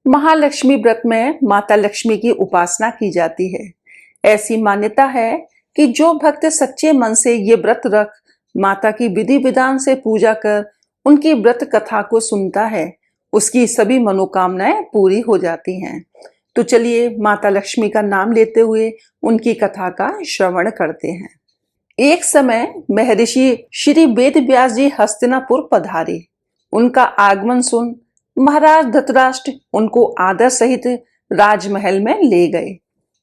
महालक्ष्मी व्रत में माता लक्ष्मी की उपासना की जाती है। ऐसी मान्यता है कि जो भक्त सच्चे मन से ये व्रत रख माता की विधि विधान से पूजा कर उनकी व्रत कथा को सुनता है, उसकी सभी मनोकामनाएं पूरी हो जाती हैं। तो चलिए माता लक्ष्मी का नाम लेते हुए उनकी कथा का श्रवण करते हैं। एक समय महर्षि श्री वेद व्यास जी हस्तिनापुर पधारे। उनका आगमन सुन महाराज धृतराष्ट्र उनको आदर सहित राजमहल में ले गए।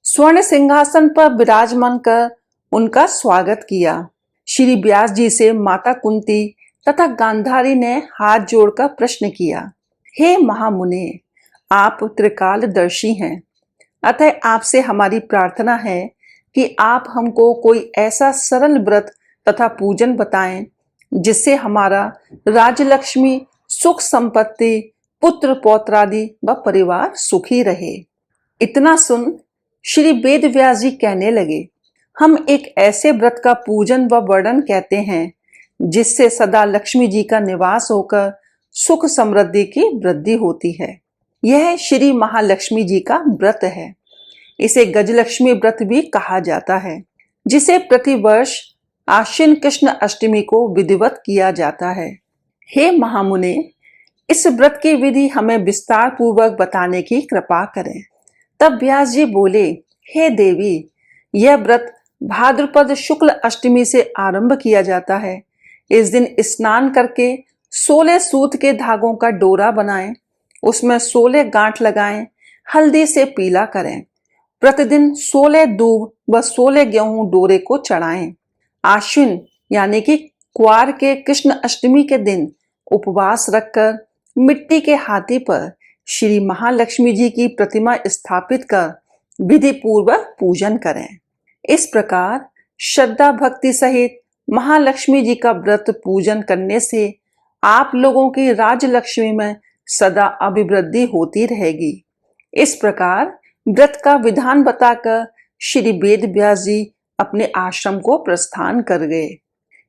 स्वर्ण सिंहासन पर विराजमान कर उनका स्वागत किया। श्री व्यास जी से माता कुंती तथा गांधारी ने हाथ जोड़कर प्रश्न किया, हे महामुने, आप त्रिकालदर्शी हैं, अतः आपसे हमारी प्रार्थना है कि आप हमको कोई ऐसा सरल व्रत तथा पूजन बताएं जिससे हमारा राजलक्ष्मी, सुख संपत्ति, पुत्र पौत्रादि व परिवार सुखी रहे। इतना सुन श्री वेद व्यास जी कहने लगे, हम एक ऐसे व्रत का पूजन व वर्णन कहते हैं जिससे सदा लक्ष्मी जी का निवास होकर सुख समृद्धि की वृद्धि होती है। यह श्री महालक्ष्मी जी का व्रत है। इसे गजलक्ष्मी व्रत भी कहा जाता है, जिसे प्रतिवर्ष आश्विन कृष्ण अष्टमी को विधिवत किया जाता है। हे महामुने, इस व्रत की विधि हमें विस्तार पूर्वक बताने की कृपा करें। तब व्यास जी बोले, हे देवी, यह व्रत भाद्रपद शुक्ल अष्टमी से आरंभ किया जाता है। इस दिन स्नान करके 16 सूत के धागों का डोरा बनाएं, उसमें 16 गांठ लगाएं, हल्दी से पीला करें। प्रतिदिन 16 दूब व 16 गेहूं डोरे को चढ़ाएं। आश्विन यानी कि क्वार के कृष्ण अष्टमी के दिन उपवास रखकर मिट्टी के हाथी पर श्री महालक्ष्मी जी की प्रतिमा स्थापित कर विधि पूर्वक पूजन करें। इस प्रकार श्रद्धा भक्ति सहित महालक्ष्मी जी का व्रत पूजन करने से आप लोगों की राजलक्ष्मी में सदा अभिवृद्धि होती रहेगी। इस प्रकार व्रत का विधान बताकर श्री वेद व्यास जी अपने आश्रम को प्रस्थान कर गए।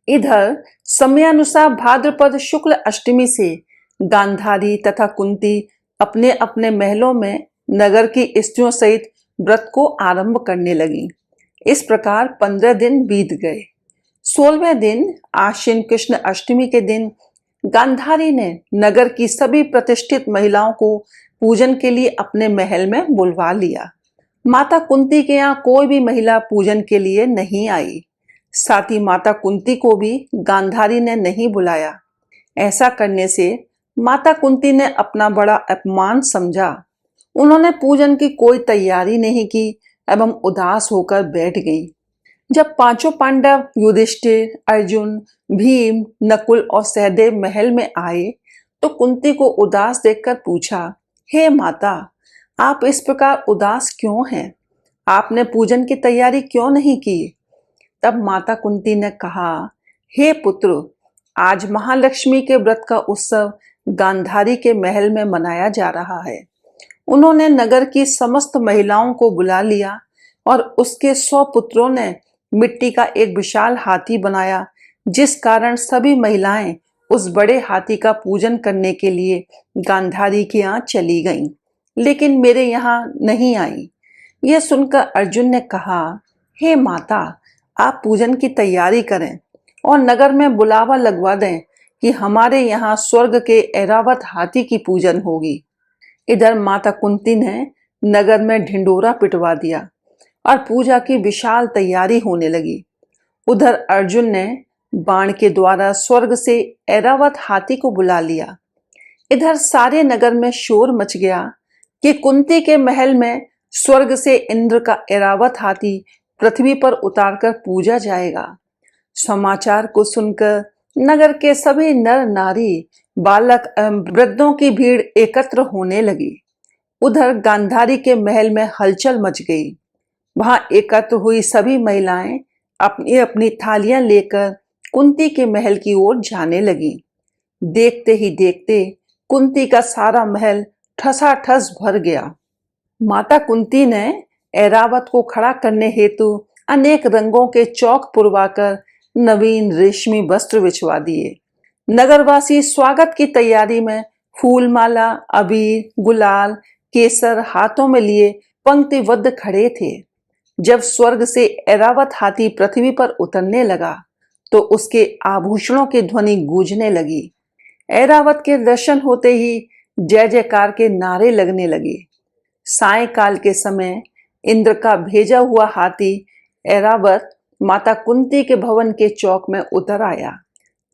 इधर समयानुसार भाद्रपद शुक्ल अष्टमी से गांधारी तथा कुंती अपने अपने महलों में नगर की स्त्रियों सहित व्रत को आरंभ करने लगी। इस प्रकार 15 दिन बीत गए। 16वें दिन आश्विन कृष्ण अष्टमी के दिन गांधारी ने नगर की सभी प्रतिष्ठित महिलाओं को पूजन के लिए अपने महल में बुलवा लिया। माता कुंती के यहाँ कोई भी महिला पूजन के लिए नहीं आई। साथ ही माता कुंती को भी गांधारी ने नहीं बुलाया। ऐसा करने से माता कुंती ने अपना बड़ा अपमान समझा। उन्होंने पूजन की कोई तैयारी नहीं की एवं उदास होकर बैठ गई। जब पांचों पांडव युधिष्ठिर, अर्जुन, भीम, नकुल और सहदेव महल में आए तो कुंती को उदास देखकर पूछा, हे माता, आप इस प्रकार उदास क्यों हैं? आपने पूजन की तैयारी क्यों नहीं की? तब माता कुंती ने कहा, हे पुत्र, आज महालक्ष्मी के व्रत का उत्सव गांधारी के महल में मनाया जा रहा है। उन्होंने नगर की समस्त महिलाओं को बुला लिया और उसके 100 पुत्रों ने मिट्टी का एक विशाल हाथी बनाया, जिस कारण सभी महिलाएं उस बड़े हाथी का पूजन करने के लिए गांधारी के यहाँ चली गईं, लेकिन मेरे यहाँ नहीं आई। यह सुनकर अर्जुन ने कहा, हे माता, आप पूजन की तैयारी करें और नगर में बुलावा लगवा दें कि हमारे यहाँ स्वर्ग के ऐरावत हाथी की पूजन होगी। इधर माता कुंती ने नगर में ढिंडोरा पिटवा दिया और पूजा की विशाल तैयारी होने लगी। उधर अर्जुन ने बाण के द्वारा स्वर्ग से ऐरावत हाथी को बुला लिया। इधर सारे नगर में शोर मच गया कि कुंती के महल में स्वर्ग से इंद्र का ऐरावत हाथी पृथ्वी पर उतारकर पूजा जाएगा। समाचार को सुनकर नगर के सभी नर नारी, बालक एवं वृद्धों की भीड़ एकत्र होने लगी। उधर गांधारी के महल में हलचल मच गई। वहां एकत्र हुई सभी महिलाएं अपनी अपनी थालियां लेकर कुंती के महल की ओर जाने लगी। देखते ही देखते कुंती का सारा महल ठसाठस भर गया। माता कुंती ने ऐरावत को खड़ा करने हेतु अनेक रंगों के चौक पुरवाकर नवीन रेशमी वस्त्र बिछवा दिए। नगरवासी स्वागत की तैयारी में फूलमाला, अबीर, गुलाल, केसर हाथों में लिए पंक्तिबद्ध खड़े थे। जब स्वर्ग से ऐरावत हाथी पृथ्वी पर उतरने लगा तो उसके आभूषणों की ध्वनि गूंजने लगी। ऐरावत के दर्शन होते ही जय जयकार के नारे लगने लगे। सायंकाल के समय इंद्र का भेजा हुआ हाथी ऐरावत माता कुंती के भवन के चौक में उतर आया।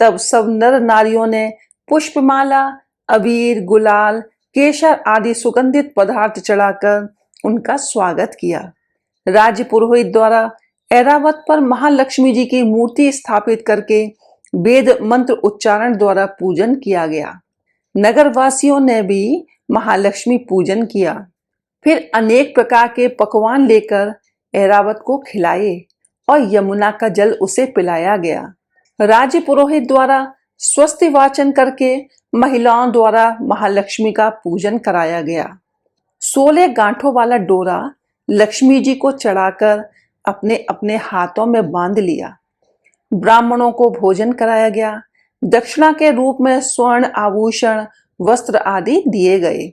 तब सब नर नारियों ने पुष्पमाला, अबीर, गुलाल, केसर आदि सुगंधित पदार्थ चढ़ाकर उनका स्वागत किया। राज पुरोहित द्वारा ऐरावत पर महालक्ष्मी जी की मूर्ति स्थापित करके वेद मंत्र उच्चारण द्वारा पूजन किया गया। नगरवासियों ने भी महालक्ष्मी पूजन किया। फिर अनेक प्रकार के पकवान लेकर ऐरावत को खिलाए और यमुना का जल उसे पिलाया गया। राज्य पुरोहित द्वारा स्वस्ति वाचन करके महिलाओं द्वारा महालक्ष्मी का पूजन कराया गया। 16 गांठों वाला डोरा लक्ष्मी जी को चढ़ाकर अपने अपने हाथों में बांध लिया। ब्राह्मणों को भोजन कराया गया। दक्षिणा के रूप में स्वर्ण आभूषण, वस्त्र आदि दिए गए।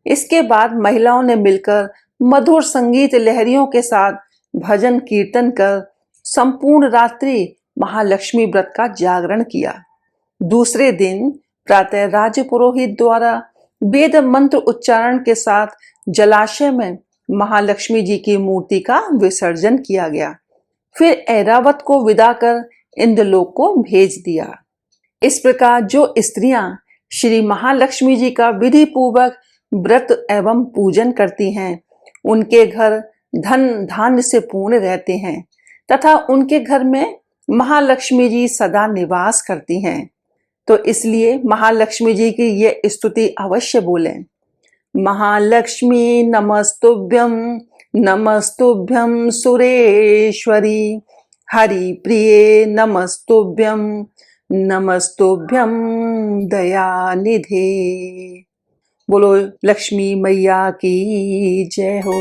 इसके बाद महिलाओं ने मिलकर मधुर संगीत लहरियों के साथ भजन कीर्तन कर संपूर्ण रात्रि महालक्ष्मी व्रत का जागरण किया। दूसरे दिन प्रातः राज्य पुरोहित द्वारा वेद मंत्र उच्चारण के साथ जलाशय में महालक्ष्मी जी की मूर्ति का विसर्जन किया गया। फिर ऐरावत को विदा कर इंद्रलोक को भेज दिया। इस प्रकार जो स्त्रियां श्री महालक्ष्मी जी का विधि पूर्वक व्रत एवं पूजन करती हैं, उनके घर धन धान्य से पूर्ण रहते हैं तथा उनके घर में महालक्ष्मी जी सदा निवास करती हैं। तो इसलिए महालक्ष्मी जी की ये स्तुति अवश्य बोलें। महालक्ष्मी नमस्तुभ्यं, नमस्तुभ्यं सुरेश्वरी, हरि प्रिये नमस्तुभ्यं, नमस्तुभ्यं दयानिधे। बोलो लक्ष्मी मैया की जय हो।